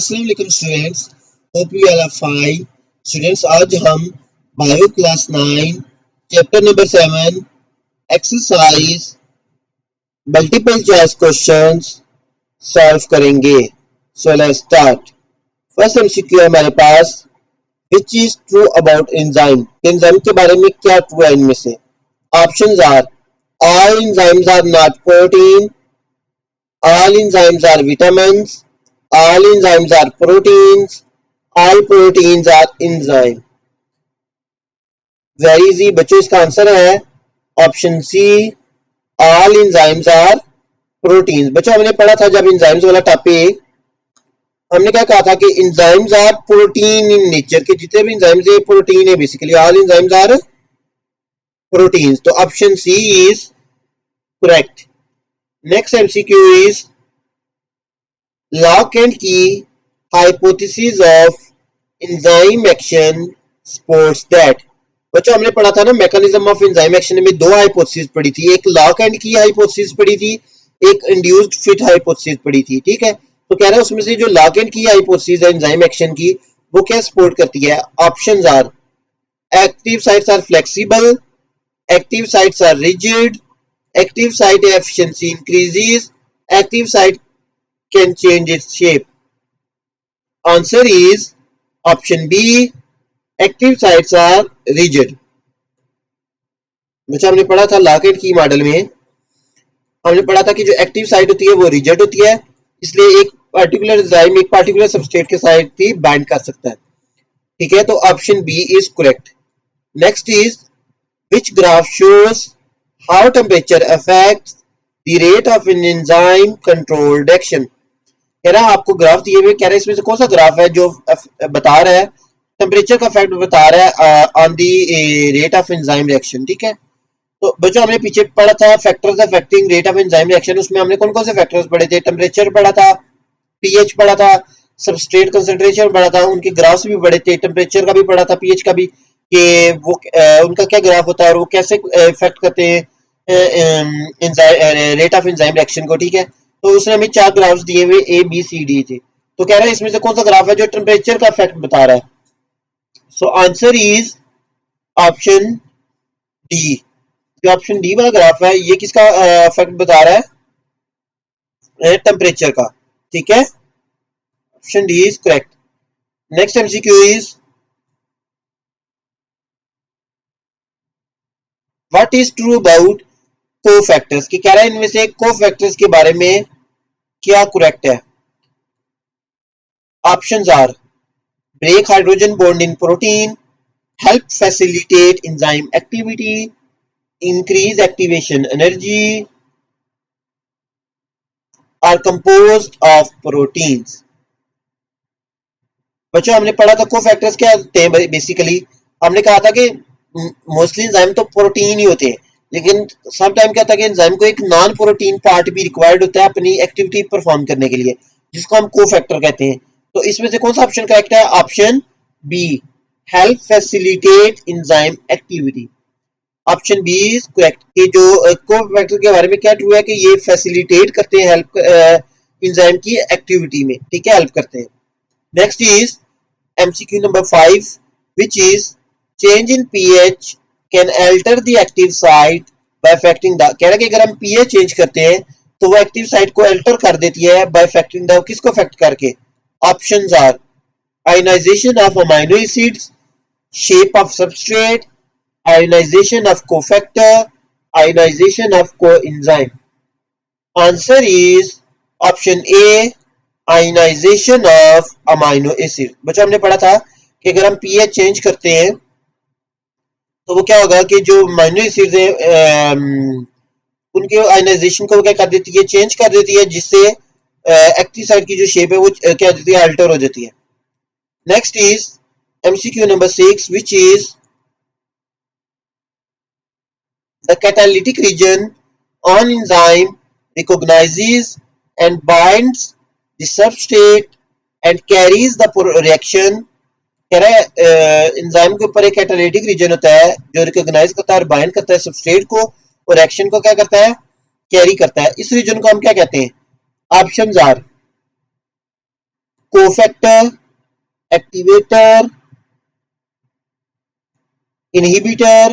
अस्सलाम वालेकुम students, hope you all are fine. Students, आज हम bio class 9 chapter number 7 exercise multiple choice questions solve करेंगे। So let's start. First MCQ है हमारे पास, which is true about enzyme. Enzyme के बारे में क्या ट्रू है इनमें से? Options are all enzymes are not protein, all enzymes are vitamins, all enzymes are proteins, all proteins are enzyme। Very easy बच्चों, इसका आंसर है option C, all enzymes are proteins. बच्चों हमने पढ़ा था जब एंजाइम्स वाला टॉपिक, हमने क्या कहा था कि enzymes are protein in nature, के जितने भी एंजाइम्स है प्रोटीन है basically, all enzymes are proteins. तो option C is correct. Next MCQ is lock and key hypothesis of enzyme action supports that। बच्चों हमने पढ़ा था ना मैकेनिज्म ऑफ एंजाइम एक्शन में दो हाइपोथेसिस पढ़ी थी, एक लॉक एंड की हाइपोथेसिस पढ़ी थी, एक इंड्यूस्ड फिट हाइपोथेसिस पढ़ी थी। ठीक है, तो कह रहे हैं उसमें से जो लॉक एंड की हाइपोथेसिस है एंजाइम एक्शन की, वो क्या सपोर्ट करती है? Options are active sites are flexible, active sites are rigid, active site efficiency increases, active site can change its shape. Answer is option B, active sites are rigid। बच्चा हमने पढ़ा था lock and की model में, हमने पढ़ा था कि जो एक्टिव साइट होती है वो रिजिड होती है, इसलिए एक पर्टिकुलर एंजाइम एक पर्टिकुलर सबस्ट्रेट के साथ भी बाइंड कर सकता है। ठीक है, तो option B is correct. Next is which graph shows how temperature affects the rate of an enzyme controlled action. कह रहा है आपको ग्राफ दिए हुए, कह रहा है इसमें से कौन सा ग्राफ है जो बता रहा है टेम्परेचर का इफेक्ट बता रहा है on the rate of enzyme reaction. ठीक है, तो बच्चों हमने पीछे पढ़ा था factors affecting rate of enzyme reaction, उसमें हमने कौन कौन से फैक्टर्स पढ़े थे? टेम्परेचर पढ़ा था, पीएच पढ़ा था, सबस्ट्रेट कंसंट्रेशन पढ़ा था, उनके ग्राफ्स भी पढ़े थे, टेम्परेचर का भी पढ़ा था, पीएच का भी, कि वो उनका क्या ग्राफ होता है और वो कैसे इफेक्ट करते हैं रेट ऑफ एंजाइम रिएक्शन को। ठीक है, तो उसने हमें चार ग्राफ्स दिए हुए ए बी सी डी थे, तो कह रहा है इसमें से कौन सा ग्राफ है जो टेम्परेचर का इफेक्ट बता रहा है? So answer is option D. जो ऑप्शन डी वाला ग्राफ है ये किसका इफेक्ट बता रहा है? टेम्परेचर का। ठीक है, option D is correct. Next MCQ is what is true about cofactors, कि कह रहा है इनमें से कोफैक्टर्स के बारे में क्या करेक्ट है? Options are break hydrogen bond in protein, help facilitate enzyme activity, increase activation energy, are composed of proteins। बच्चों हमने पढ़ा था कोफैक्टर्स क्या होते हैं बेसिकली, हमने कहा था कि मोस्टली एंजाइम तो प्रोटीन ही होते हैं, लेकिन सम टाइम क्या होता है कि एंजाइम को एक नॉन प्रोटीन पार्ट भी रिक्वायर्ड होता है अपनी एक्टिविटी परफॉर्म करने के लिए, जिसको हम कोफैक्टर कहते हैं। तो इसमें से कौन सा ऑप्शन करेक्ट है? Option B, help facilitate enzyme activity. Option B is correct. ये जो कोफैक्टर के बारे में क्या ट्रू है कि ये फैसिलिटेट करते हैं हेल्प एंजाइम की एक्टिविटी में। ठीक है, हेल्प करते हैं। Next is MCQ number 5, which is change in pH can alter the active site by affecting the। कह रहा है कि अगर हम pH चेंज करते हैं तो वो एक्टिव साइट को अल्टर कर देती है by affecting the, किसको अफेक्ट करके? Options are ionization of amino acids, shape of substrate, ionization of cofactor, ionization of coenzyme. Answer is option A, ionization of amino acid. बच्चों हमने पढ़ा था कि अगर हम पीएच चेंज करते हैं तो वो क्या होगा कि जो अमाइनो एसिड्स हैं उनके आयोनाइजेशन को वो क्या कर देती है? चेंज कर देती है, जिससे एक्टिव साइट की जो शेप है वो क्या हो जाती है? अल्टर हो जाती है। Next is MCQ number 6, which is the catalytic region on enzyme recognizes and binds the substrate and carries the reaction। कह रहा है एंजाइम के ऊपर एक कैटालिटिक रीजन होता है जो रिकॉग्नाइज करता है और बाइंड करता है सबस्ट्रेट को, और रिएक्शन को क्या करता है? कैरी करता है। इस रीजन को हम क्या कहते हैं? Options are cofactor, activator, inhibitor,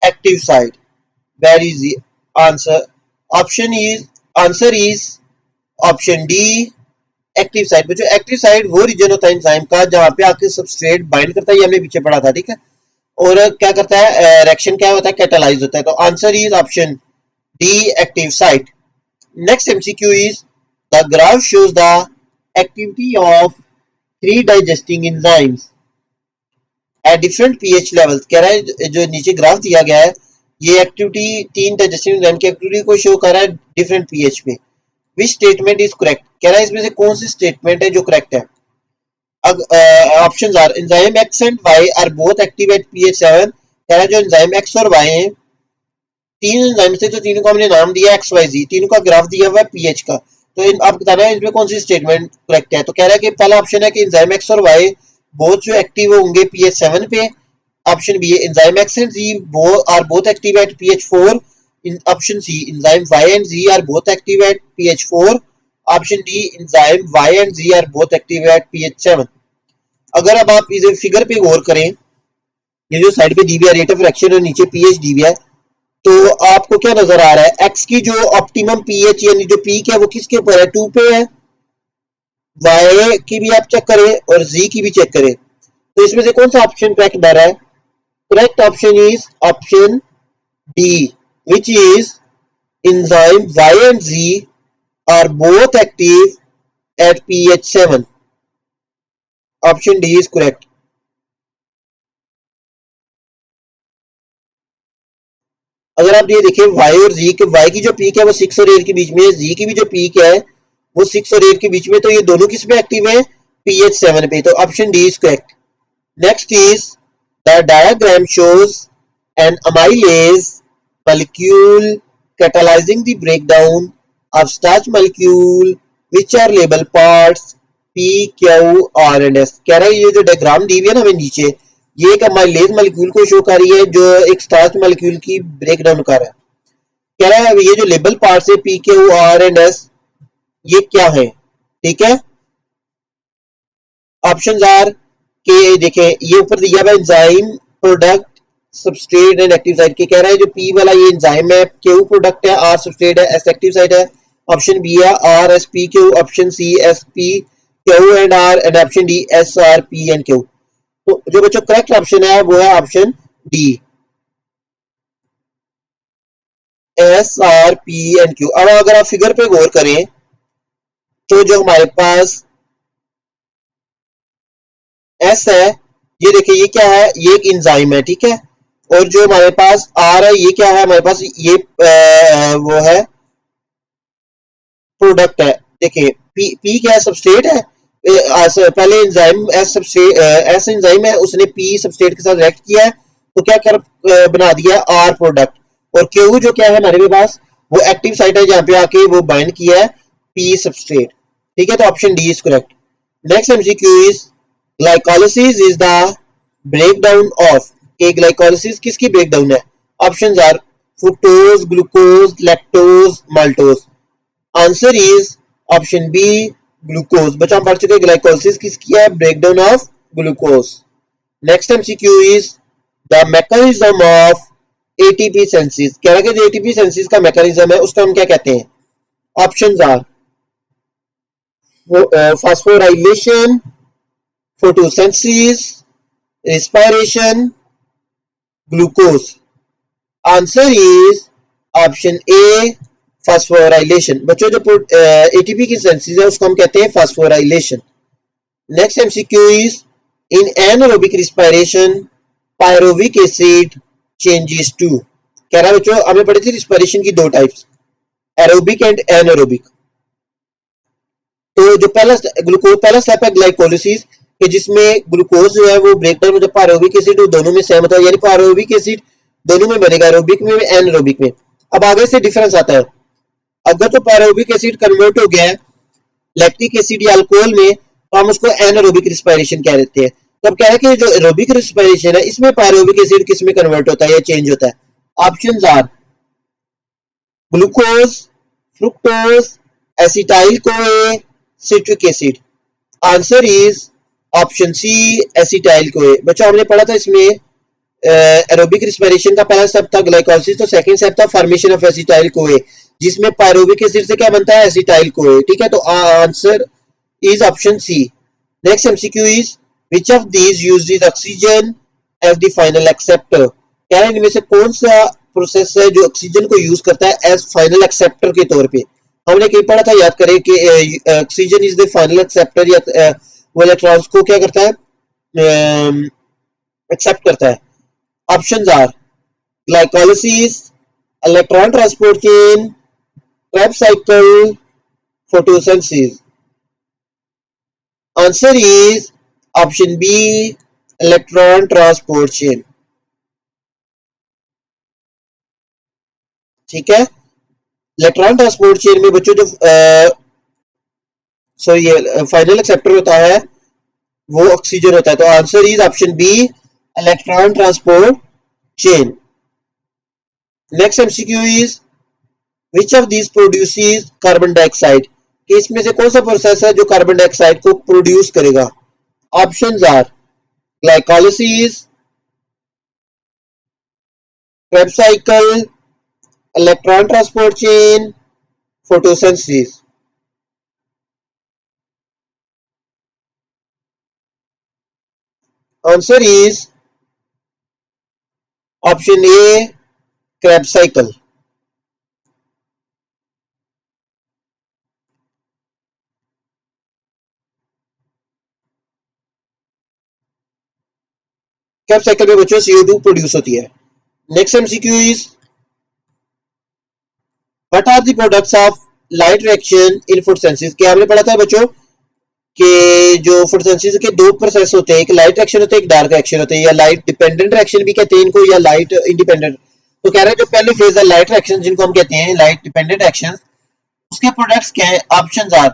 active site. Where is the answer? Option is Answer is option D, active side. बच्चों एक्टिव साइड वो रीजन होता है एंजाइम का जहां पे आके सबस्ट्रेट बाइंड करता है, ये हमने पीछे पढ़ा था, ठीक है। और क्या करता है, रिएक्शन क्या होता है, कैटालाइज होता है। तो answer is option D, active site. Next MCQ is the graph shows the activity of three digesting enzymes at different pH levels. कह रहा है जो नीचे ग्राफ दिया गया है ये एक्टिविटी तीन डाइजेस्टिव एंजाइम की एक्टिविटी को शो कर रहा है डिफरेंट पीएच पे। विच स्टेटमेंट इज करेक्ट, कह रहा है इसमें से कौन सी स्टेटमेंट है जो करेक्ट है। Options are enzyme X and Y are both active at pH 7। कह रहा है जो एंजाइम एक्स और वाई हैं, तीन एंजाइम थे तो तीनों को हमने नाम दिया एक्स वाई जी, तीनों का ग्राफ दिया हुआ है पीएच का। तो आप बताना है इसमें कौन सी स्टेटमेंट करेक्ट है। तो कह रहा है कि पहला ऑप्शन है कि एंजाइम एक्स और वाई बोथ जो एक्टिव होंगे पीएच 7 पे। ऑप्शन बी है enzyme X and Z are both active at pH 4। Option C enzyme Y and Z are both active at pH 4। Option D enzyme Y and Z are both active at pH 7। अगर अब आप इसे figure पे गौर करें, ये जो side पे दी हुई है रेट ऑफ रिएक्शन और नीचे पीएच दी हुई है, तो आपको क्या नजर आ रहा है, एक्स की जो ऑप्टिमम पीएच यानी जो पीक है वो किसके ऊपर है, 2 पे है। वाई की भी आप चेक करें और जी की भी चेक करें, तो इसमें से कौन सा ऑप्शन करेक्ट बन रहा है। Correct option is option D, which is enzyme Y and Z are both active at pH 7. Option D is correct. अगर आप ये देखें Y और Z के, Y की जो पीक है वो 6 और 8 के बीच में है, Z की भी जो पीक है वो 6 और 8 के बीच में, तो ये दोनों किस पे एक्टिव है, pH 7 पे। तो option D is correct. Next is the diagram shows an amylase molecule catalyzing the breakdown of starch molecule which are labeled parts P, Q, R and S। कह रहा है ये जो डायग्राम दी हुई है ना हमें नीचे, ये एक अमाइलेज मॉलिक्यूल को शो कर रही है जो एक स्टार्च मॉलिक्यूल की ब्रेक डाउन कर रहा है। कह रहा है ये जो लेबल पार्ट्स है P, Q, R and S ये क्या है, ठीक है। ऑप्शंस आर के देखें, ये ऊपर दिया हुआ enzyme, product, substrate and active site के। कह रहा है जो पी वाला ये एंजाइम है, क्यू प्रोडक्ट है, आर सबस्ट्रेट है, एस एक्टिव साइट है। ऑप्शन बी है R S P Q, option C S P Q and R and option D S R P and Q. तो जो बच्चों करेक्ट ऑप्शन है वो है option D, S R P and Q. अब अगर आप फिगर पे गौर करें तो जो हमारे पास एस है, ये देखिए ये क्या है, ये एक एंजाइम है, ठीक है। और जो हमारे पास आर है ये क्या है, हमारे पास ये वो है प्रोडक्ट है। देखिए पी क्या है, सबस्ट्रेट है। पहले एंजाइम एस एंजाइम है, उसने पी सबस्ट्रेट के साथ रिएक्ट किया है तो क्या कर बना दिया आर प्रोडक्ट। और क्यू जो क्या है हमारे पास वो एक्टिव साइट है जहां पे आके वो बाइंड किया है पी सबस्ट्रेट, ठीक है। तो option D is correct. Next MCQ is glycolysis is the breakdown of, के ग्लाइकोलिसिस किसकी ब्रेकडाउन है। Options are fructose, glucose, lactose, maltose. Answer is option B, glucose. बच्चा हम पढ़ चुके हैं ग्लाइकोलिसिस किसकी है, breakdown of glucose. Next MCQ is the mechanism of ATP synthesis. कह रहा है कि जो एटीपी सिंथेसिस का मैकेनिज्म है उसका हम क्या कहते हैं। Options are phosphorylation, photosynthesis, respiration, glucose। Answer is option A, phosphorylation. बच्चों जो एटीपी की सिंथेसिस है उसको हम कहते हैं phosphorylation. Next MCQ is in anaerobic respiration pyruvic acid changes to. कह रहा है बच्चों हमें पढ़ी थी रिस्पायरेशन की दो टाइप्स, एरोबिक एंड एनारोबिक। तो जो पहला स्टेप है ग्लाइकोलिसिस कि जिसमें ग्लूकोज जो है वो ब्रेकडाउन जब पायरोविक एसिड दोनों में सेम होता है, यानी पायरोविक एसिड दोनों में बनेगा, एरोबिक में एनारोबिक में। अब आगे से डिफरेंस आता है, अगर तो पायरोविक एसिड कन्वर्ट हो गया है लैक्टिक एसिड या अल्कोहल में तो हम उसको एनारोबिक रिस्पायरेशन कह देते हैं। तो अब क्या है कि जो एरोबिक रिस्पायरेशन है इसमें पायरोविक एसिड किस में कन्वर्ट होता है या चेंज होता है। Options are glucose, fructose, acetyl CoA, citric acid. Answer is option C acetyl CoA. बच्चों हमने पढ़ा था इसमें एरोबिक रिस्पिरेशन का पहला स्टेप था ग्लाइकोलिसिस, तो सेकंड स्टेप था फॉर्मेशन ऑफ एसिटाइल कोए, जिसमें पायरुविक एसिड से क्या बनता है, एसिटाइल कोए। ठीक है, तो answer is option C. Next MCQ is which of these uses oxygen as the final acceptor. क्या है इनमें से कौन सा प्रोसेस है जो ऑक्सीजन को यूज करता है एज फाइनल एक्सेप्टर के तौर पे। हमने कहीं पढ़ा था, याद करें कि oxygen is the final acceptor, या वो इलेक्ट्रॉन्स को क्या करता है, एक्सेप्ट करता है। Options are glycolysis, electron transport chain, Krebs cycle, photosynthesis. Answer is option B electron transport chain. ठीक है, इलेक्ट्रॉन ट्रांसपोर्ट चेन में बच्चों जो सॉरी ये फाइनल एक्सेप्टर होता है वो ऑक्सीजन होता है, तो answer is option B electron transport chain. Next MCQ is which of these produces carbon dioxide. कि इसमें से कौन सा प्रोसेस है जो कार्बन डाइऑक्साइड को प्रोड्यूस करेगा। Options are glycolysis, Krebs cycle, electron transport chain, photosynthesis. Answer is option A Krebs cycle. Krebs cycle में बच्चों CO2 प्रोड्यूस होती है। Next MCQ is what are the products of light reaction in photosynthesis. क्या हमने पढ़ा था बच्चों कि जो फोटोसिंथेसिस के दो प्रोसेस होते हैं, एक लाइट रिएक्शन होता है, एक डार्क रिएक्शन होता है, या लाइट डिपेंडेंट रिएक्शन भी कहते हैं इनको, या लाइट इंडिपेंडेंट। तो कह रहे हैं जो पहले फेज है लाइट रिएक्शन, जिनको हम कहते हैं लाइट डिपेंडेंट रिएक्शन, उसके प्रोडक्ट्स क्या है। Options are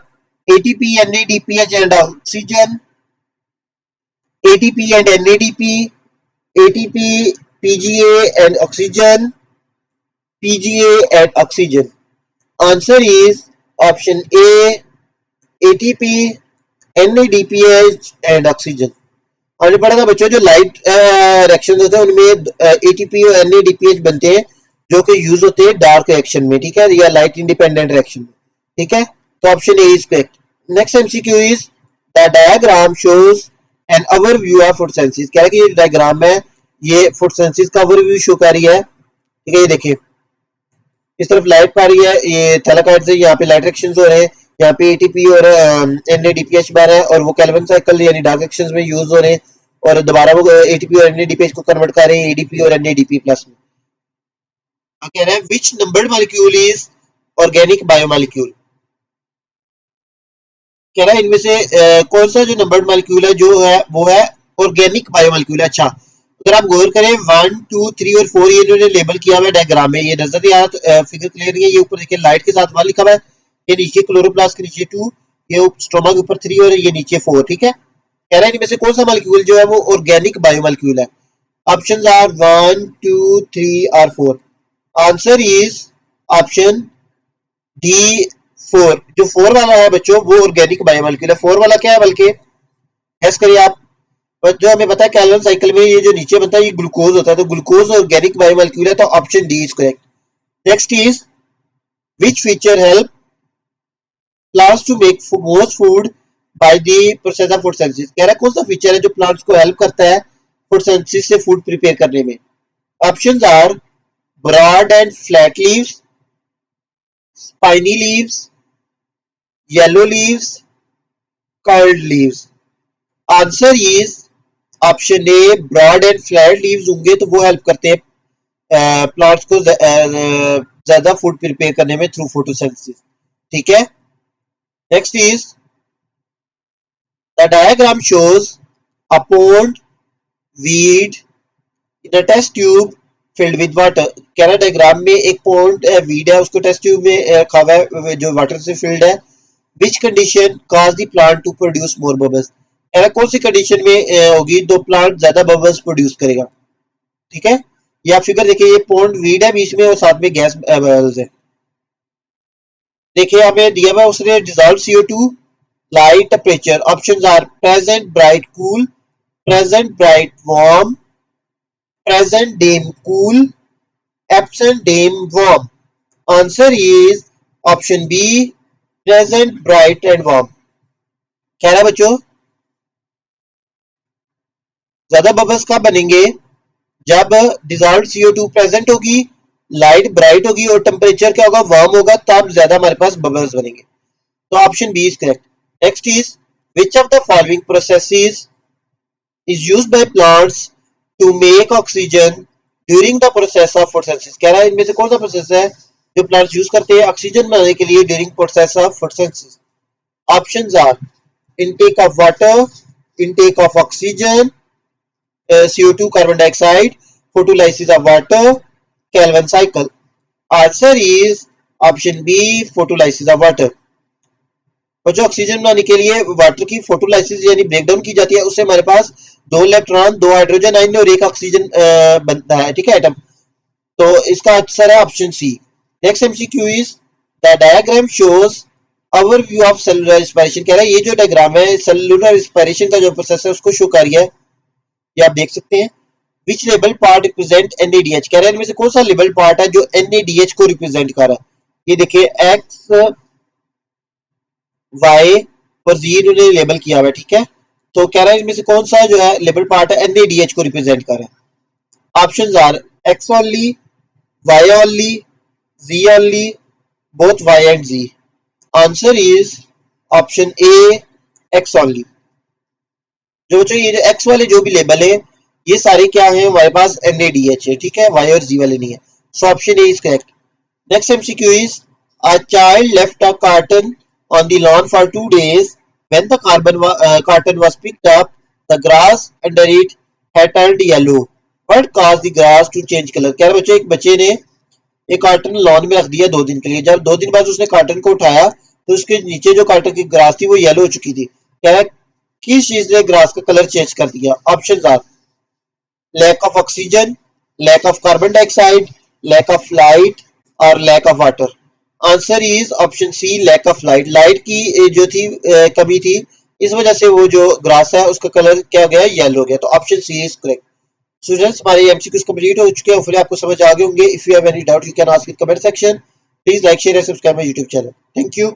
ATP, NADPH and oxygen, ATP and NADP, ATP, PGA and oxygen, PGA and oxygen. Answer is option A ATP, NADPH and oxygen. हमने पढ़ा था बच्चों जो लाइट रिएक्शन होते हैं उनमें ATP और NADPH बनते हैं, जो कि यूज होते हैं डार्क रिएक्शन में। ठीक है, या लाइट इंडिपेंडेंट रिएक्शन में। ठीक है, तो option A is correct. Next MCQ is the diagram shows an overview of photosynthesis. कह रहा है कि ये डायग्राम है, ये फोटोसिंथेसिस का ओवरव्यू शो कर रही है। ठीक है, ये देखिए इस तरफ लाइट पा रही है, ये थैलाकोइड से यहाँ पे लाइट रिएक्शंस हो रहे हैं, यहाँ पे ATP और NADPH बार है, और वो कैल्विन साइकिल यानी डार्क रिएक्शंस में यूज हो रहे हैं, और दोबारा वो ATP और NADPH को कन्वर्ट कर रहे हैं ADP और NADP प्लस में। कह रहे हैं which numbered molecule is organic biomolecule. कह रहा है इनमें से कौन सा जो नंबर्ड मॉलिक्यूल है जो है वो है ऑर्गेनिक बायोमॉलिक्यूल है। अच्छा, अगर आप गौर करें 1, 2, 3 और 4 ये इन्होंने लेबल किया हुआ है डायग्राम में, ये नजर नहीं आ रहा, फिगर क्लियर नहीं है। ये ऊपर देखिए लाइट के साथ 1 लिखा हुआ है, ये नीचे क्लोरोप्लास्ट के नीचे 2, ये स्ट्रोमा के ऊपर 3 और ये नीचे 4। ठीक है, कह रहा है इनमें से कौन सा मॉलिक्यूल जो है वो ऑर्गेनिक बायोमॉलिक्यूल है। ऑप्शंस आर 1, 2, 3 और 4। Answer is option D 4। जो 4 वाला है बच्चों वो ऑर्गेनिक बायोमॉलिक्यूल है। 4 वाला क्या है बल्कि गैस करिए आप। पर जो हमें पता है कैल्विन साइकिल में ये जो नीचे बनता है ये ग्लूकोज होता है, तो ग्लूकोज ऑर्गेनिक बायोमॉलिक्यूल है, तो option D is correct. Next is which feature help plants to make most food by the process of photosynthesis. कह रहा है कौन सा फीचर है जो प्लांट्स को हेल्प करता है फोटोसिंथेसिस से फूड प्रिपेयर करने में। Options are broad and flat leaves, spiny leaves, yellow leaves, curled leaves. Answer is option A broad and flat leaves होंगे तो वो हेल्प करते हैं प्लांट्स को ज्यादा फूड प्रिपेयर करने में थ्रू फोटोसिंथेसिस। ठीक है, next is the diagram shows a pond weed in a test tube filled with water। कह रहा डायग्राम में एक पॉन्ड वीड है, उसको टेस्ट ट्यूब में रखा हुआ है जो वाटर से फिल्ड है। Which condition cause the plant to produce more bubbles. कह रहा कौन सी कंडीशन में होगी तो प्लांट ज्यादा बबल्स प्रोड्यूस करेगा। ठीक है, ये आप फिगर देखिए, ये पॉन्ड वीड है बीच में और साथ में गैस बबल्स है। देखिए हमें दिया हुआ उसने dissolve CO2 light temperature. Options are present bright cool, present bright warm, present dim cool, absent dim warm. Answer is option B, present bright and warm. कह रहा है बच्चों, ज्यादा बबल्स कब बनेंगे? जब डिजॉल्व CO2 प्रेजेंट होगी, लाइट ब्राइट होगी और टेम्परेचर क्या होगा, वार्म होगा, तब ज्यादा हमारे पास बबल्स बनेंगे. तो option B is correct. Next is which of the following processes is used by plants to make oxygen during the process of photosynthesis. कह रहा है इनमें से कौन सा प्रोसेस है जो प्लांट्स यूज करते हैं ऑक्सीजन बनाने के लिए during process of photosynthesis? Options are intake of water, intake of oxygen, CO2 carbon dioxide, photolysis of water, Calvin cycle. Answer is option B, photolysis of water. और जो oxygen बनाने के लिए वाटर की फोटोलाइसिस यानी ब्रेकडाउन की जाती है, उससे हमारे पास 2 इलेक्ट्रॉन, 2 हाइड्रोजन आयन और 1 ऑक्सीजन बनता है. ठीक है, एटम. तो इसका आंसर है option C. Next MCQ is the diagram shows overview of cellular respiration. कह रहा है ये जो डायग्राम है सेलुलर रेस्पिरेशन का जो प्रोसेस है उसको शो कर रही है. ये आप देख सकते हैं. विच लेबल पार्ट रिप्रेजेंट NADH. कह रहा है इनमें से कौन सा लेबल पार्ट है जो NADH को रिप्रेजेंट कर रहा है? ये देखिए एक्स, वाई और जी इन्होंने लेबल किया हुआ है. ठीक है, तो कह रहा है इसमें से कौन सा जो है लेबल पार्ट है NADH को रिप्रेजेंट कर रहा है? Options are X only, Y only, G only, both Y and G. Answer is option A, X only. जो बच्चों ये एक्स वाले जो भी लेबल है ये सारे क्या है हमारे पास NADH है. ठीक है, वाई और जी वाले नहीं है. So option A is correct. Next MCQ is a child left a carton on the lawn for 2 days. When the carton was picked up, the grass under it had turned yellow. What caused the grass to change color? कह रहे बच्चे एक बच्चे ने एक carton lawn में रख दिया 2 दिन के लिए. जब 2 दिन बाद उसने कार्टन को उठाया तो उसके नीचे जो कार्टन की ग्रास थी वो येलो हो चुकी थी. कह रहा है किस चीज ने ग्रास का कलर चेंज कर दिया? Options are lack of oxygen, lack of carbon dioxide, lack of light और lack of water. Answer is option C, lack of light. Light की जो थी कमी थी, इस वजह से वो जो ग्रास है उसका कलर क्या हो गया, येलो हो गया. तो option C is correct. Students हमारे एमसीक्यूज कंप्लीट हो चुके हैं. होपफुली आपको समझ आ गए होंगे. If you have any doubt you can ask in comment section. Please like share and subscribe my YouTube channel. Thank you.